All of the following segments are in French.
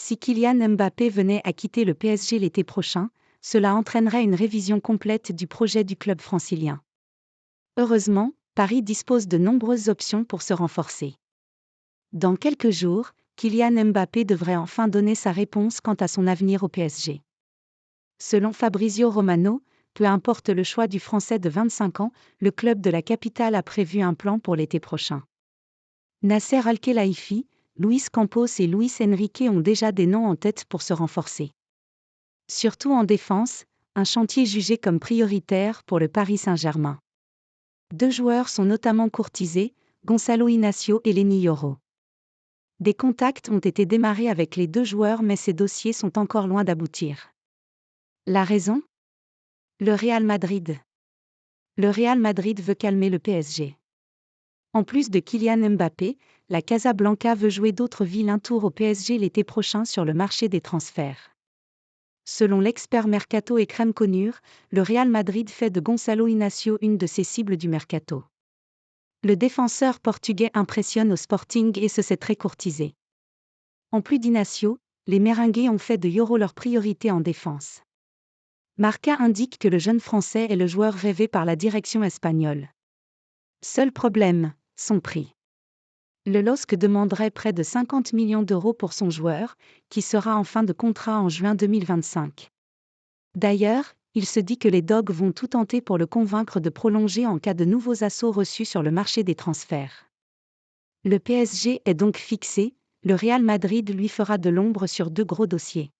Si Kylian Mbappé venait à quitter le PSG l'été prochain, cela entraînerait une révision complète du projet du club francilien. Heureusement, Paris dispose de nombreuses options pour se renforcer. Dans quelques jours, Kylian Mbappé devrait enfin donner sa réponse quant à son avenir au PSG. Selon Fabrizio Romano, peu importe le choix du Français de 25 ans, le club de la capitale a prévu un plan pour l'été prochain. Nasser Al-Khelaifi, Luis Campos et Luis Enrique ont déjà des noms en tête pour se renforcer. Surtout en défense, un chantier jugé comme prioritaire pour le Paris Saint-Germain. Deux joueurs sont notamment courtisés, Gonçalo Inacio et Leny Yoro. Des contacts ont été démarrés avec les deux joueurs mais ces dossiers sont encore loin d'aboutir. La raison ? Le Real Madrid. Le Real Madrid veut calmer le PSG. En plus de Kylian Mbappé, la Casablanca veut jouer d'autres vilains tours au PSG l'été prochain sur le marché des transferts. Selon l'expert Mercato et Crème Connure, le Real Madrid fait de Gonçalo Inacio une de ses cibles du mercato. Le défenseur portugais impressionne au Sporting et se sait très courtisé. En plus d'Inacio, les Merengues ont fait de Yoro leur priorité en défense. Marca indique que le jeune Français est le joueur rêvé par la direction espagnole. Seul problème, son prix. Le LOSC demanderait près de 50 millions d'euros pour son joueur, qui sera en fin de contrat en juin 2025. D'ailleurs, il se dit que les Dogs vont tout tenter pour le convaincre de prolonger en cas de nouveaux assauts reçus sur le marché des transferts. Le PSG est donc fixé, le Real Madrid lui fera de l'ombre sur deux gros dossiers.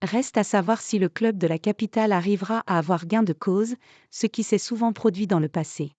Reste à savoir si le club de la capitale arrivera à avoir gain de cause, ce qui s'est souvent produit dans le passé.